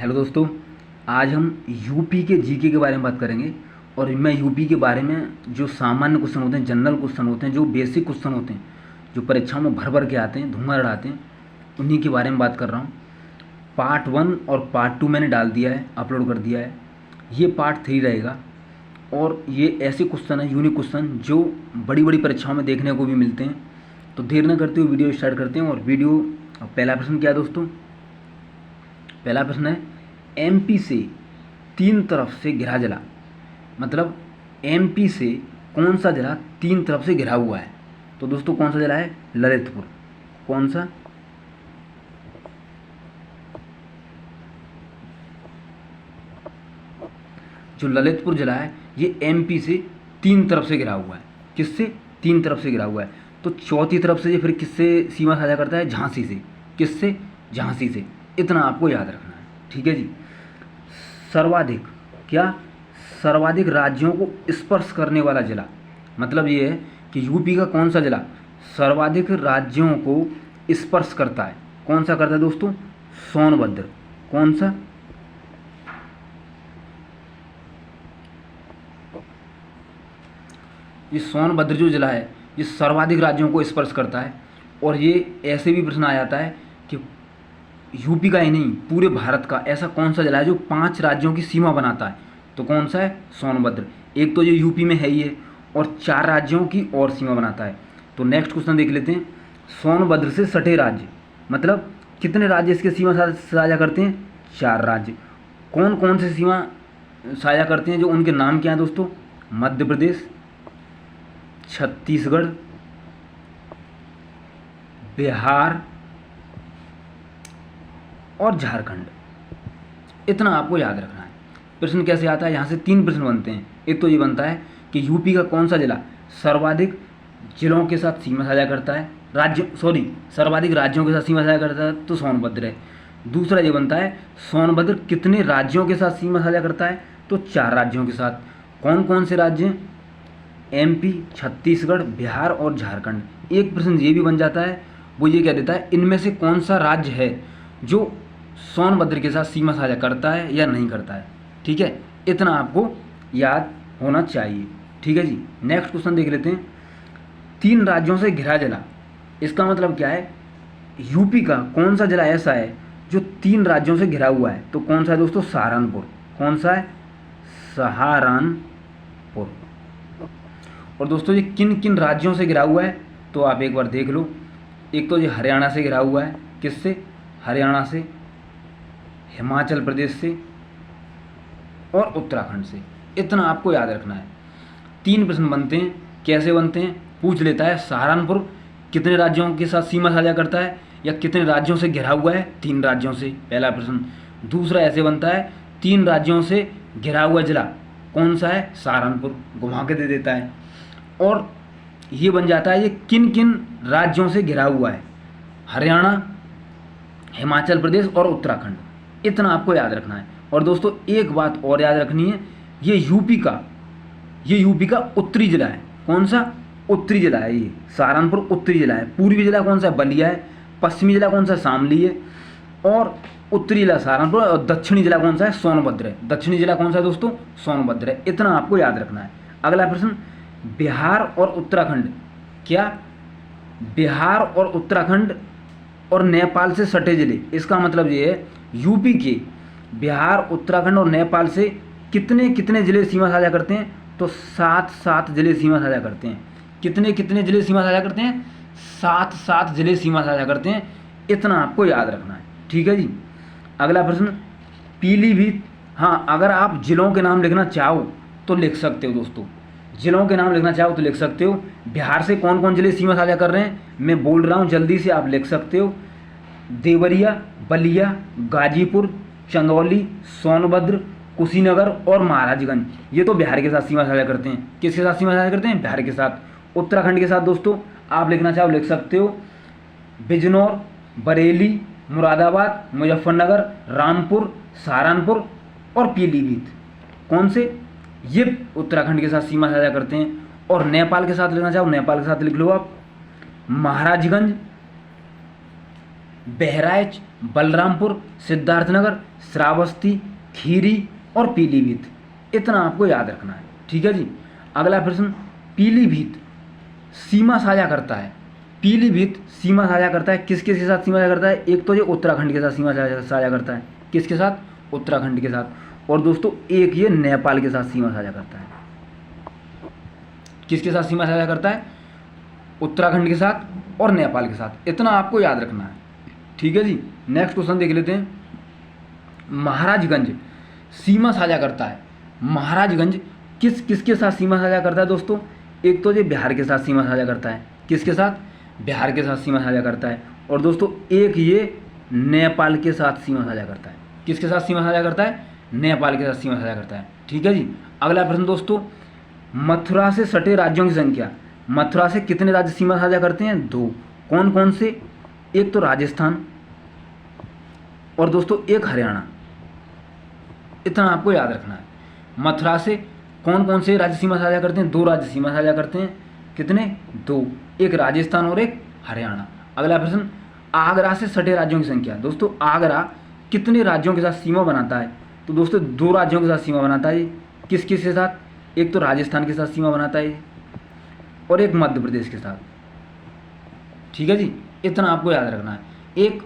Hello दोस्तों, आज हम यूपी के जीके के बारे में बात करेंगे। और मैं यूपी के बारे में जो सामान्य क्वेश्चन होते हैं, जनरल क्वेश्चन होते हैं, जो बेसिक क्वेश्चन होते हैं, जो परीक्षाओं में भर भर के आते हैं, धुआं उड़ाते हैं, उन्हीं के बारे में बात कर रहा हूँ। पार्ट 1 और पार्ट 2 मैंने डाल दिया है, अपलोड कर दिया है। ये पार्ट 3 रहेगा। और ये ऐसे क्वेश्चन है, यूनिक क्वेश्चन, जो बड़ी बड़ी परीक्षाओं में देखने को भी मिलते हैं। तो देर न करते हुए वीडियो स्टार्ट करते हैं। और वीडियो पहला प्रश्न क्या है दोस्तों? पहला प्रश्न है, एमपी से 3 तरफ से घिरा जिला, मतलब एमपी से कौन सा जिला 3 तरफ से घिरा हुआ है? तो दोस्तों कौन सा जिला है? ललितपुर। कौन सा? जो ललितपुर जिला है ये एमपी से 3 तरफ से घिरा हुआ है। किससे? 3 तरफ से घिरा हुआ है। तो चौथी तरफ से ये फिर किससे सीमा साझा करता है? झांसी से। किससे? झांसी से। इतना आपको याद रखना है, ठीक है जी। सर्वाधिक क्या? सर्वाधिक राज्यों को स्पर्श करने वाला जिला, मतलब ये है कि यूपी का कौन सा जिला सर्वाधिक राज्यों को स्पर्श करता है? कौन सा करता है दोस्तों? सोनभद्र। कौन सा? ये सोनभद्र जो जिला है ये सर्वाधिक राज्यों को स्पर्श करता है। और ये ऐसे भी प्रश्न आ जाता है कि यूपी का ही नहीं, पूरे भारत का ऐसा कौन सा जिला है जो 5 राज्यों की सीमा बनाता है? तो कौन सा है? सोनभद्र। एक तो ये यूपी में है ही है, और 4 राज्यों की और सीमा बनाता है। तो नेक्स्ट क्वेश्चन देख लेते हैं। सोनभद्र से सटे राज्य, मतलब कितने राज्य इसके सीमा साझा करते हैं? 4 राज्य। कौन कौन से सीमा साझा करते हैं, जो उनके नाम क्या हैं दोस्तों? मध्य प्रदेश, छत्तीसगढ़, बिहार और झारखंड। इतना आपको याद रखना है। प्रश्न कैसे आता है? यहाँ से 3 प्रश्न बनते हैं। एक तो ये बनता है कि यूपी का कौन सा जिला सर्वाधिक जिलों के साथ सीमा साझा करता है, सर्वाधिक राज्यों के साथ सीमा साझा करता है, तो सोनभद्र है। दूसरा ये बनता है सोनभद्र कितने राज्यों के साथ सीमा साझा करता है? तो 4 राज्यों के साथ। कौन कौन से राज्य? एमपी, छत्तीसगढ़, बिहार और झारखंड। एक प्रश्न ये भी बन जाता है, वो ये कह देता है इनमें से कौन सा राज्य है जो सोनभद्र के साथ सीमा साझा करता है या नहीं करता है। ठीक है, इतना आपको याद होना चाहिए, ठीक है जी। नेक्स्ट क्वेश्चन देख लेते हैं। 3 राज्यों से घिरा जिला, इसका मतलब क्या है? यूपी का कौन सा जिला ऐसा है जो 3 राज्यों से घिरा हुआ है? तो कौन सा है दोस्तों? सहारनपुर। कौन सा है? सहारनपुर। और दोस्तों ये किन किन राज्यों से घिरा हुआ है? तो आप एक बार देख लो। एक तो ये हरियाणा से घिरा हुआ है। किससे? हरियाणा से, हिमाचल प्रदेश से और उत्तराखंड से। इतना आपको याद रखना है। 3 प्रश्न बनते हैं। कैसे बनते हैं? पूछ लेता है सहारनपुर कितने राज्यों के साथ सीमा साझा करता है, या कितने राज्यों से घिरा हुआ है? 3 राज्यों से, पहला प्रश्न। दूसरा ऐसे बनता है 3 राज्यों से घिरा हुआ जिला कौन सा है? सहारनपुर। घुमा के दे देता है। और ये बन जाता है ये किन किन राज्यों से घिरा हुआ है? हरियाणा, हिमाचल प्रदेश और उत्तराखंड। इतना आपको याद रखना है। और दोस्तों एक बात और याद रखनी है, ये यूपी का उत्तरी जिला है। कौन सा? उत्तरी जिला है ये। सहारनपुर उत्तरी जिला है। पूर्वी जिला कौन सा है? बलिया है। पश्चिमी जिला कौन सा है? शामली है। और उत्तरी जिला सहारनपुर, और दक्षिणी जिला कौन सा है? सोनभद्र है। दक्षिणी जिला कौन सा है दोस्तों? सोनभद्र है। इतना आपको याद रखना है। अगला प्रश्न, बिहार और उत्तराखंड, क्या बिहार और उत्तराखंड और नेपाल से सटे जिले, इसका मतलब ये है यूपी के बिहार, उत्तराखंड और नेपाल से कितने कितने जिले सीमा साझा करते हैं? तो 7 जिले सीमा साझा करते हैं। कितने कितने जिले सीमा साझा करते हैं? 7 जिले सीमा साझा करते हैं। इतना आपको याद रखना है, ठीक है जी। अगला प्रश्न, पीलीभीत। हाँ, अगर आप जिलों के नाम लिखना चाहो तो लिख सकते हो दोस्तों। जिलों के नाम लिखना चाहो तो लिख सकते हो। बिहार से कौन कौन जिले सीमा साझा कर रहे हैं मैं बोल रहा हूँ, जल्दी से आप लिख सकते हो। देवरिया, बलिया, गाजीपुर, चंदौली, सोनभद्र, कुशीनगर और महाराजगंज। ये तो बिहार के साथ सीमा साझा करते हैं। किसके साथ सीमा साझा करते हैं? बिहार के साथ। उत्तराखंड के साथ दोस्तों आप लिखना चाहो लिख सकते हो। बिजनौर, बरेली, मुरादाबाद, मुजफ्फरनगर, रामपुर, सहारनपुर और पीलीभीत। कौन से? ये उत्तराखंड के साथ सीमा साझा करते हैं। और नेपाल के साथ लिखना चाहो, नेपाल के साथ लिख लो आप। महाराजगंज, बहराइच, बलरामपुर, सिद्धार्थनगर, श्रावस्ती, खीरी और पीलीभीत। इतना आपको याद रखना है। ठीक है जी। अगला प्रश्न, पीलीभीत सीमा साझा करता है। पीलीभीत सीमा साझा करता है किस किस के साथ सीमा साझा करता है? एक तो ये उत्तराखंड के साथ सीमा साझा करता है। किसके साथ? उत्तराखंड के साथ। और दोस्तों एक ये नेपाल के साथ सीमा साझा करता है। किसके साथ सीमा साझा करता है? उत्तराखंड के साथ और नेपाल के साथ। इतना आपको याद रखना है। ठीक है जी। नेक्स्ट क्वेश्चन देख लेते हैं। महाराजगंज सीमा साझा करता है। महाराजगंज किस किसके साथ सीमा साझा करता है दोस्तों? एक तो ये बिहार के साथ सीमा साझा करता है। किसके साथ? बिहार के साथ सीमा साझा करता है। और दोस्तों एक ये नेपाल के साथ सीमा साझा करता है। किसके साथ सीमा साझा करता है? नेपाल के साथ सीमा साझा करता है। ठीक है जी। अगला प्रश्न दोस्तों, मथुरा से सटे राज्यों की संख्या। मथुरा से कितने राज्य सीमा साझा करते हैं? 2। कौन कौन से? एक तो राजस्थान और दोस्तों एक हरियाणा। इतना आपको याद रखना है। मथुरा से कौन कौन से राज्य सीमा साझा करते हैं? 2 राज्य सीमा साझा करते हैं। कितने? 2। एक राजस्थान और एक हरियाणा। अगला प्रश्न, आगरा से सटे राज्यों की संख्या। दोस्तों आगरा कितने राज्यों के साथ सीमा बनाता है? तो दोस्तों 2 राज्यों के साथ सीमा बनाता है। किस किस के साथ? एक तो राजस्थान के साथ सीमा बनाता है और एक मध्य प्रदेश के साथ। ठीक है जी। इतना आपको याद रखना है। एक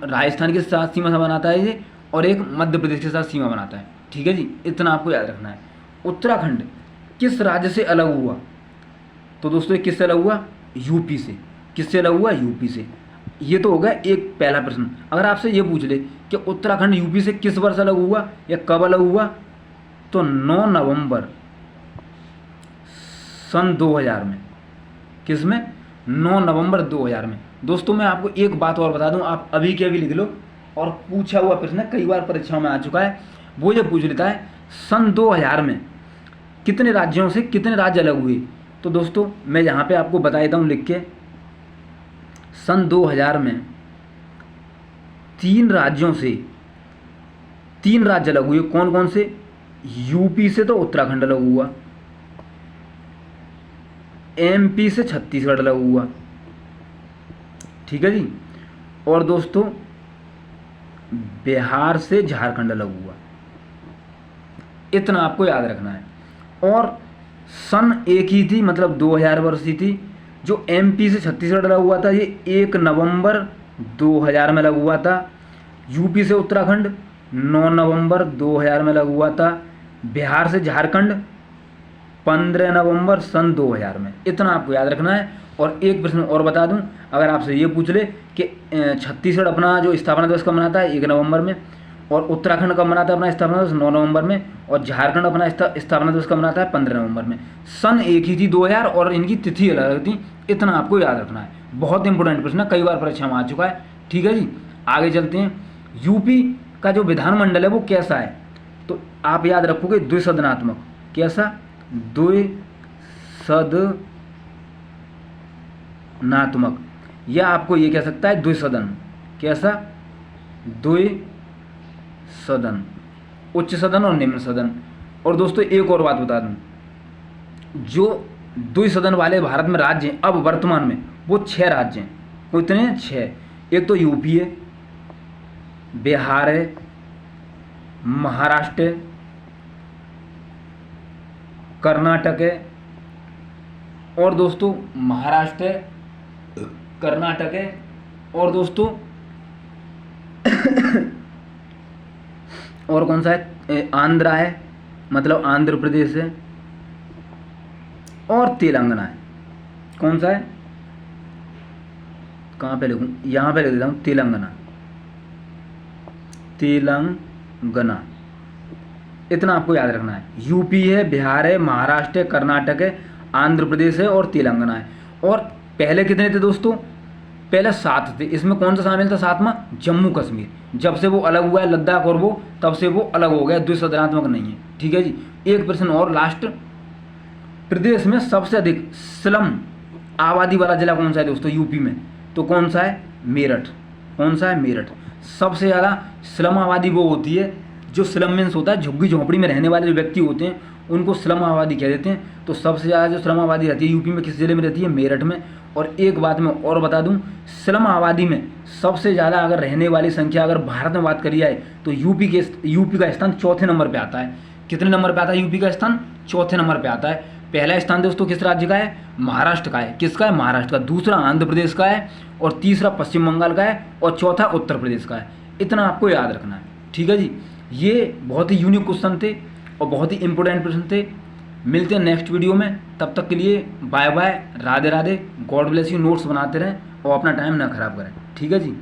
राजस्थान के साथ सीमा बनाता है ये और एक मध्य प्रदेश के साथ सीमा बनाता है। ठीक है जी। इतना आपको याद रखना है। उत्तराखंड किस राज्य से अलग हुआ? तो दोस्तों किससे अलग हुआ? यूपी से। किससे अलग हुआ? यूपी से। ये तो हो गया एक पहला प्रश्न। अगर आपसे ये पूछ ले कि उत्तराखंड यूपी से किस वर्ष अलग हुआ या कब अलग हुआ, तो 9 नवंबर सन 2000 में। किस में? 9 नवंबर 2000 में। दोस्तों मैं आपको एक बात और बता दूं, आप अभी के अभी लिख लो। और पूछा हुआ प्रश्न कई बार परीक्षाओं में आ चुका है। वो ये पूछ लेता है सन 2000 में कितने राज्यों से कितने राज्य अलग हुए। तो दोस्तों मैं यहाँ पे आपको बता देता हूँ लिख के। सन 2000 में 3 राज्यों से 3 राज्य अलग हुए। कौन कौन से? यूपी से तो उत्तराखंड अलग हुआ, एमपी से छत्तीसगढ़ अलग हुआ। ठीक है जी। और दोस्तों बिहार से झारखंड अलग हुआ। इतना आपको याद रखना है। और सन एक ही थी, मतलब 2000 वर्ष ही थी। जो एमपी से छत्तीसगढ़ अलग हुआ था ये 1 नवंबर 2000 में अलग हुआ था। यूपी से उत्तराखंड 9 नवंबर 2000 में अलग हुआ था। बिहार से झारखंड 15 नवंबर सन 2000 में। इतना आपको याद रखना है। और एक प्रश्न और बता दूं, अगर आपसे ये पूछ ले कि छत्तीसगढ़ अपना जो स्थापना दिवस कब मनाता है? 1 नवंबर में। और उत्तराखंड कब मनाता है अपना स्थापना दिवस? 9 नवंबर में। और झारखंड अपना स्थापना दिवस कब मनाता है? 15 नवंबर में। सन एक ही थी 2000 और इनकी तिथि अलग अलग थी। इतना आपको याद रखना है। बहुत इंपॉर्टेंट प्रश्न है, कई बार परीक्षा में आ चुका है। ठीक है जी। आगे चलते हैं। यूपी का जो विधानमंडल है वो कैसा है? तो आप याद रखोगे द्विसदनात्मक। कैसा? द्विसदनात्मक। या आपको ये कह सकता है द्विसदन। कैसा? द्विसदन। उच्च सदन और निम्न सदन। और दोस्तों एक और बात बता दूं, जो द्विसदन वाले भारत में राज्य हैं अब वर्तमान में वो 6 राज्य हैं। कितने हैं? 6। एक तो यूपी है, बिहार है, महाराष्ट्र है, कर्नाटक है। और दोस्तों महाराष्ट्र है, कर्नाटक है। और दोस्तों और कौन सा है? आंध्रा है, मतलब आंध्र प्रदेश है। और तेलंगाना है। कौन सा है? कहाँ पे लिखूँ? यहाँ पे लिख देता हूँ तेलंगाना। तेलंगाना। इतना आपको याद रखना है। यूपी है, बिहार है, महाराष्ट्र है, कर्नाटक है, आंध्र प्रदेश है और तेलंगाना है। और पहले कितने थे दोस्तों? पहले 7 थे। इसमें कौन सा शामिल था 7वां? जम्मू कश्मीर। जब से वो अलग हुआ है लद्दाख और वो, तब से वो अलग हो गया, द्विसदनात्मक नहीं है। ठीक है जी। एक प्रश्न और लास्ट, प्रदेश में सबसे अधिक स्लम आबादी वाला जिला कौन सा है दोस्तों यूपी में? तो कौन सा है? मेरठ। कौन सा है? मेरठ। सबसे ज़्यादा स्लम आबादी वो होती है जो स्लम मीन्स होता है झुग्गी झोंपड़ी में रहने वाले जो व्यक्ति होते हैं उनको स्लम आबादी कह देते हैं। तो सबसे ज़्यादा जो स्लम आबादी रहती है यूपी में किस ज़िले में रहती है? मेरठ में। और एक बात मैं और बता दूं, स्लम आबादी में सबसे ज़्यादा अगर रहने वाली संख्या अगर भारत में बात करी जाए तो यूपी का स्थान चौथे नंबर पर आता है। कितने नंबर पर आता है यूपी का स्थान? चौथे नंबर पर आता है। पहला स्थान दोस्तों किस राज्य का है? महाराष्ट्र का है। किसका है? महाराष्ट्र का। दूसरा आंध्र प्रदेश का है और तीसरा पश्चिम बंगाल का है और चौथा उत्तर प्रदेश का है। इतना आपको याद रखना है, ठीक है जी। ये बहुत ही यूनिक क्वेश्चन थे और बहुत ही इंपॉर्टेंट प्रश्न थे। मिलते हैं नेक्स्ट वीडियो में, तब तक के लिए bye bye, Radhe Radhe, God bless you. Notes बनाते रहें और अपना टाइम ना खराब करें, ठीक है जी।